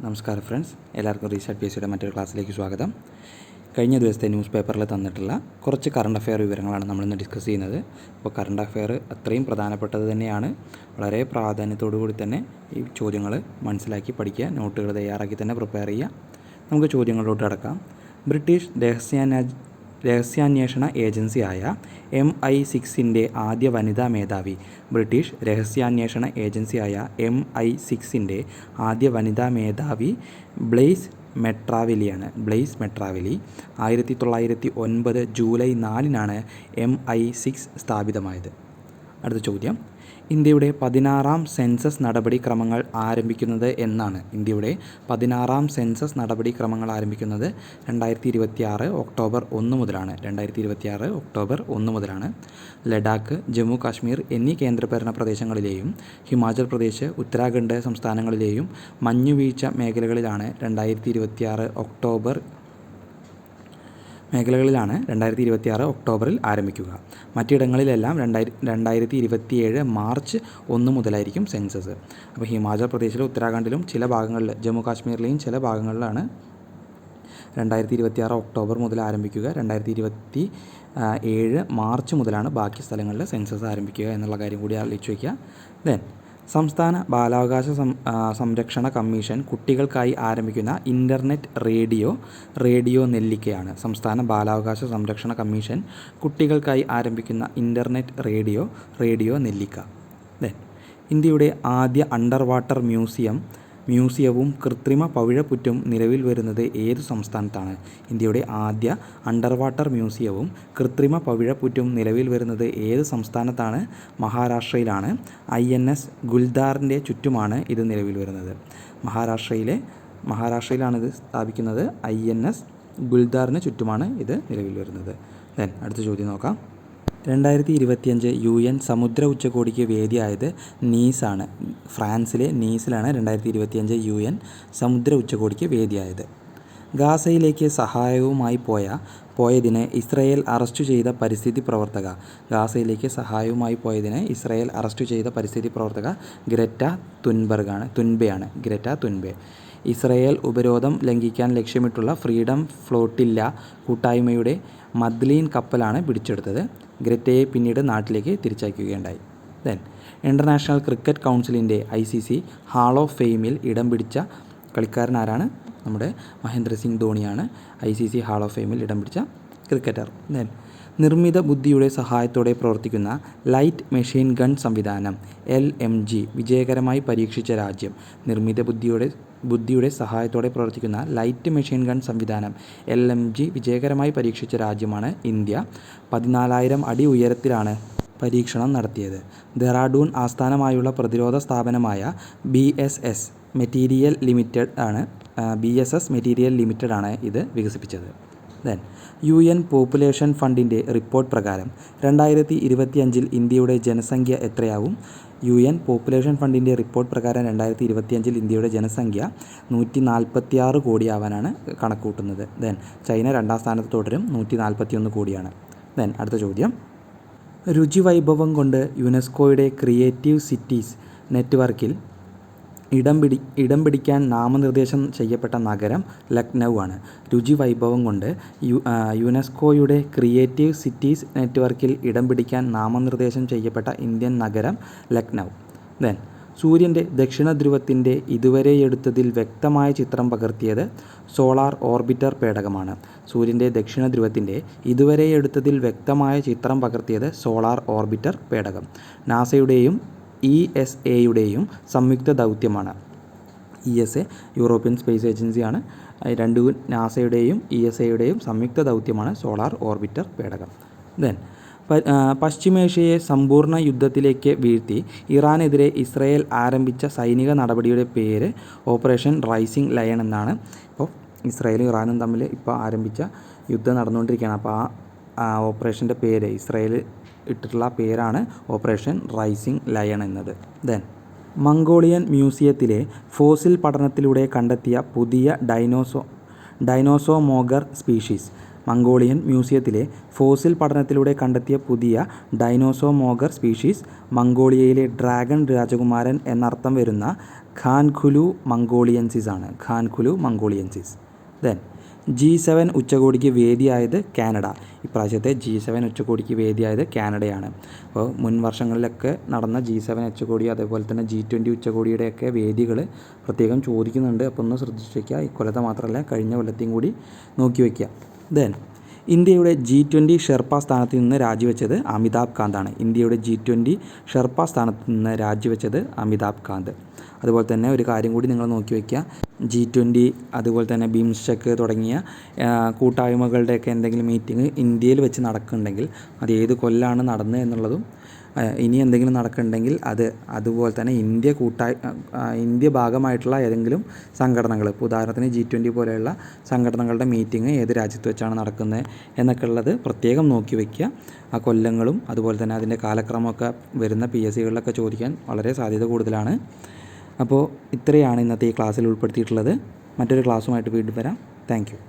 നമസ്കാരം ഫ്രണ്ട്സ്, എല്ലാവർക്കും റീസെർച്ച് ബേസിയുടെ മറ്റൊരു ക്ലാസ്സിലേക്ക് സ്വാഗതം. കഴിഞ്ഞ ദിവസത്തെ ന്യൂസ് പേപ്പറിൽ തന്നിട്ടുള്ള കുറച്ച് കറണ്ട് അഫെയർ വിവരങ്ങളാണ് നമ്മളിന്ന് ഡിസ്കസ് ചെയ്യുന്നത്. അപ്പോൾ കറണ്ട് അഫെയർ അത്രയും പ്രധാനപ്പെട്ടത് തന്നെയാണ്. വളരെ പ്രാധാന്യത്തോടു കൂടി തന്നെ ഈ ചോദ്യങ്ങൾ മനസ്സിലാക്കി പഠിക്കുക, നോട്ടുകൾ തയ്യാറാക്കി തന്നെ പ്രിപ്പയർ ചെയ്യുക. നമുക്ക് ചോദ്യങ്ങളിലോട്ട് കടക്കാം. ബ്രിട്ടീഷ് രഹസ്യാന്വേഷണ ഏജൻസിയായ MI6 ആദ്യ വനിതാ മേധാവി. ബ്രിട്ടീഷ് രഹസ്യാന്വേഷണ ഏജൻസിയായ MI6 ആദ്യ വനിതാ മേധാവി ബ്ലെയ്സ് മെട്രാവിലിയാണ്. ബ്ലെയ്സ് മെട്രാവിലി 1909 ജൂലൈ 4 MI6 സ്ഥാപിതമായത്. അടുത്ത ചോദ്യം, ഇന്ത്യയുടെ 16ാം സെൻസസ് നടപടിക്രമങ്ങൾ ആരംഭിക്കുന്നത് എന്നാണ്? ഇന്ത്യയുടെ 16ാം സെൻസസ് നടപടിക്രമങ്ങൾ ആരംഭിക്കുന്നത് 2026 ഒക്ടോബർ 1 മുതലാണ്. 2026 ഒക്ടോബർ 1 മുതലാണ്. ലഡാക്ക്, ജമ്മു കാശ്മീർ എന്നീ കേന്ദ്രഭരണ പ്രദേശങ്ങളിലെയും ഹിമാചൽ പ്രദേശ്, ഉത്തരാഖണ്ഡ് സംസ്ഥാനങ്ങളിലെയും മഞ്ഞുവീഴ്ച മേഖലകളിലാണ് 2026 ഒക്ടോബറിൽ ആരംഭിക്കുക. മറ്റിടങ്ങളിലെല്ലാം 2027 മാർച്ച് 1 മുതലായിരിക്കും സെൻസസ്. അപ്പോൾ ഹിമാചൽ പ്രദേശിലും ഉത്തരാഖണ്ഡിലും ചില ഭാഗങ്ങളിൽ, ജമ്മു കാശ്മീരിലെയും ചില ഭാഗങ്ങളിലാണ് 2026 ഒക്ടോബർ മുതൽ ആരംഭിക്കുക. 2027 മാർച്ച് മുതലാണ് ബാക്കി സ്ഥലങ്ങളിൽ സെൻസസ് ആരംഭിക്കുക എന്നുള്ള കാര്യം കൂടി ആലോചിച്ച് വയ്ക്കുക. സംസ്ഥാന ബാലാവകാശ സംരക്ഷണ കമ്മീഷൻ കുട്ടികൾക്കായി ആരംഭിക്കുന്ന ഇൻ്റർനെറ്റ് റേഡിയോ നെല്ലിക്കയാണ്. സംസ്ഥാന ബാലാവകാശ സംരക്ഷണ കമ്മീഷൻ കുട്ടികൾക്കായി ആരംഭിക്കുന്ന ഇൻ്റർനെറ്റ് റേഡിയോ നെല്ലിക്ക. ഇന്ത്യയുടെ ആദ്യ അണ്ടർ വാട്ടർ മ്യൂസിയവും കൃത്രിമ പവിഴപ്പുറ്റും നിലവിൽ വരുന്നത് ഏത് സംസ്ഥാനത്താണ്? ഇന്ത്യയുടെ ആദ്യ അണ്ടർ വാട്ടർ മ്യൂസിയവും കൃത്രിമ പവിഴപ്പുറ്റും നിലവിൽ വരുന്നത് ഏത് സംസ്ഥാനത്താണ്? മഹാരാഷ്ട്രയിലാണ്. INS ഗുൽദാറിൻ്റെ ചുറ്റുമാണ് ഇത് നിലവിൽ വരുന്നത്. മഹാരാഷ്ട്രയിലാണ് ഇത് സ്ഥാപിക്കുന്നത്. INS ഗുൽദാറിന് ചുറ്റുമാണ് ഇത് നിലവിൽ വരുന്നത്. അടുത്ത ചോദ്യം നോക്കാം. 2025 UN സമുദ്ര ഉച്ചകോടിക്ക് വേദിയായത് നീസാണ്. ഫ്രാൻസിലെ നീസിലാണ് 2025 UN സമുദ്ര ഉച്ചകോടിക്ക് വേദിയായത്. ഗാസയിലേക്ക് സഹായവുമായി പോയതിന് ഇസ്രയേൽ അറസ്റ്റ് ചെയ്ത പരിസ്ഥിതി പ്രവർത്തക ഗ്രറ്റ തുൻബെയാണ്. ഇസ്രയേൽ ഉപരോധം ലംഘിക്കാൻ ലക്ഷ്യമിട്ടുള്ള ഫ്രീഡം ഫ്ലോട്ടില്ല കൂട്ടായ്മയുടെ മദ്ലീൻ കപ്പലാണ് പിടിച്ചെടുത്തത്. ഗ്രറ്റയെ പിന്നീട് നാട്ടിലേക്ക് തിരിച്ചയക്കുകയുണ്ടായി. ഇൻ്റർനാഷണൽ ക്രിക്കറ്റ് കൗൺസിലിൻ്റെ ICC ഹാൾ ഓഫ് ഫെയിമിൽ ഇടം പിടിച്ച കളിക്കാരൻ ആരാണ്? നമ്മുടെ മഹേന്ദ്ര സിംഗ് ധോണിയാണ് ICC ഹാൾ ഓഫ് ഫെയിമിൽ ഇടം പിടിച്ച ക്രിക്കറ്റർ. നിർമ്മിത ബുദ്ധിയുടെ സഹായത്തോടെ പ്രവർത്തിക്കുന്ന ലൈറ്റ് മെഷീൻ ഗൺ സംവിധാനം LMG വിജയകരമായി പരീക്ഷിച്ച രാജ്യം. നിർമ്മിത ബുദ്ധിയുടെ സഹായത്തോടെ പ്രവർത്തിക്കുന്ന ലൈറ്റ് മെഷീൻ ഗൺ സംവിധാനം LMG വിജയകരമായി പരീക്ഷിച്ച രാജ്യമാണ് ഇന്ത്യ. 14,000 അടി ഉയരത്തിലാണ് പരീക്ഷണം നടത്തിയത്. ഡെറാഡൂൺ ആസ്ഥാനമായുള്ള പ്രതിരോധ സ്ഥാപനമായ BSS മെറ്റീരിയൽ ലിമിറ്റഡ് ആണ് ഇത് വികസിപ്പിച്ചത്. UN പോപ്പുലേഷൻ ഫണ്ടിൻ്റെ റിപ്പോർട്ട് പ്രകാരം 2025 ഇന്ത്യയുടെ ജനസംഖ്യ എത്രയാവും? UN പോപ്പുലേഷൻ ഫണ്ടിൻ്റെ റിപ്പോർട്ട് പ്രകാരം 2025 ഇന്ത്യയുടെ ജനസംഖ്യ 146 കോടിയാവാനാണ് കണക്കുകൂട്ടുന്നത്. ചൈന 2ാം സ്ഥാനത്ത് തുടരും, 141 കോടിയാണ്. അടുത്ത ചോദ്യം, രുചിവൈഭവം കൊണ്ട് യുനെസ്കോയുടെ ക്രിയേറ്റീവ് സിറ്റീസ് നെറ്റ്വർക്കിൽ ഇടം പിടിക്കാൻ നാമനിർദ്ദേശം ചെയ്യപ്പെട്ട നഗരം ലക്നൗ ആണ്. രുചിവൈഭവം കൊണ്ട് യുനെസ്കോയുടെ ക്രിയേറ്റീവ് സിറ്റീസ് നെറ്റ്വർക്കിൽ ഇടം പിടിക്കാൻ നാമനിർദ്ദേശം ചെയ്യപ്പെട്ട ഇന്ത്യൻ നഗരം ലക്നൗ. സൂര്യൻ്റെ ദക്ഷിണധ്രുവത്തിൻ്റെ ഇതുവരെയെടുത്തതിൽ വ്യക്തമായ ചിത്രം പകർത്തിയത് സോളാർ ഓർബിറ്റർ പേടകമാണ്. സൂര്യൻ്റെ ദക്ഷിണധ്രുവത്തിൻ്റെ ഇതുവരെയെടുത്തതിൽ വ്യക്തമായ ചിത്രം പകർത്തിയത് സോളാർ ഓർബിറ്റർ പേടകം. നാസയുടെയും ESAയുടെയും സംയുക്ത ദൗത്യമാണ്. ESA യൂറോപ്യൻ സ്പേസ് ഏജൻസിയാണ്. രണ്ടും നാസയുടെയും ESAയുടെയും സംയുക്ത ദൗത്യമാണ് സോളാർ ഓർബിറ്റർ പേടകം. പശ്ചിമേഷ്യയെ സമ്പൂർണ്ണ യുദ്ധത്തിലേക്ക് വീഴ്ത്തി ഇറാനെതിരെ ഇസ്രയേൽ ആരംഭിച്ച സൈനിക നടപടിയുടെ പേര് ഓപ്പറേഷൻ റൈസിംഗ് ലയൺ എന്നാണ്. ഇപ്പോൾ ഇസ്രയേലും ഇറാനും തമ്മിൽ ഇപ്പോൾ ആരംഭിച്ച യുദ്ധം നടന്നുകൊണ്ടിരിക്കുകയാണ്. അപ്പോൾ ആ ഓപ്പറേഷൻ്റെ പേര്, ഇസ്രയേൽ ഇട്ടിട്ടുള്ള പേരാണ് ഓപ്പറേഷൻ റൈസിംഗ് ലയൺ എന്നത്. മംഗോളിയൻ മ്യൂസിയത്തിലെ ഫോസിൽ പഠനത്തിലൂടെ കണ്ടെത്തിയ പുതിയ ഡൈനോസോമോഗർ സ്പീഷീസ്. മംഗോളിയൻ മ്യൂസിയത്തിലെ ഫോസിൽ പഠനത്തിലൂടെ കണ്ടെത്തിയ പുതിയ ഡൈനോസോമോഗർ സ്പീഷീസ് മംഗോളിയയിലെ ഡ്രാഗൺ രാജകുമാരൻ എന്നർത്ഥം വരുന്ന ഖാൻഖുലു മംഗോളിയൻസിസ് ആണ്. ഖാൻഖുലു മംഗോളിയൻസിസ്. ദെൻ G7 ഉച്ചകോടിക്ക് വേദിയായത് കാനഡ. ഇപ്രാവശ്യത്തെ G7 ഉച്ചകോടിക്ക് വേദിയായത് കാനഡയാണ്. അപ്പോൾ മുൻ വർഷങ്ങളിലൊക്കെ നടന്ന G7 ഉച്ചകോടി അതേപോലെ തന്നെ G20 ഉച്ചകോടിയുടെയൊക്കെ വേദികൾ പ്രത്യേകം ചോദിക്കുന്നുണ്ട്. അപ്പോൾ ഒന്ന് ശ്രദ്ധിച്ച് വയ്ക്കുക. ഇക്കൊല്ലത്തെ മാത്രമല്ല കഴിഞ്ഞ കൊല്ലത്തെയും കൂടി നോക്കി വയ്ക്കുക. ദെൻ ഇന്ത്യയുടെ G20 ഷെർപ്പ സ്ഥാനത്ത് നിന്ന് രാജിവെച്ചത് അമിതാഭ് കാന്താണ്. ഇന്ത്യയുടെ G20 ഷെർപ്പ സ്ഥാനത്ത് നിന്ന് രാജിവെച്ചത് അമിതാഭ് കാന്ത്. അതുപോലെ തന്നെ ഒരു കാര്യം കൂടി നിങ്ങൾ നോക്കി വയ്ക്കുക. G20 അതുപോലെ തന്നെ ബിംസ്റ്റെക് തുടങ്ങിയ കൂട്ടായ്മകളുടെയൊക്കെ എന്തെങ്കിലും മീറ്റിംഗ് ഇന്ത്യയിൽ വെച്ച് നടക്കുന്നുണ്ടെങ്കിൽ അത് ഏത് കൊല്ലാണ് നടന്നത് എന്നുള്ളതും ഇനി എന്തെങ്കിലും നടക്കുന്നുണ്ടെങ്കിൽ അതുപോലെ തന്നെ ഇന്ത്യ ഭാഗമായിട്ടുള്ള ഏതെങ്കിലും സംഘടനകൾ, ഇപ്പോൾ ഉദാഹരണത്തിന് G20 പോലെയുള്ള സംഘടനകളുടെ മീറ്റിംഗ് ഏത് രാജ്യത്ത് വെച്ചാണ് നടക്കുന്നത് എന്നൊക്കെ ഉള്ളത് പ്രത്യേകം നോക്കി വയ്ക്കുക. ആ കൊല്ലങ്ങളും അതുപോലെ തന്നെ അതിൻ്റെ കാലക്രമമൊക്കെ വരുന്ന PSCകളിലൊക്കെ ചോദിക്കാൻ വളരെ സാധ്യത കൂടുതലാണ്. അപ്പോൾ ഇത്രയാണ് ഇന്നത്തെ ഈ ക്ലാസ്സിൽ ഉൾപ്പെടുത്തിയിട്ടുള്ളത്. മറ്റൊരു ക്ലാസ്സുമായിട്ട് വീണ്ടും വരാം. Thank you.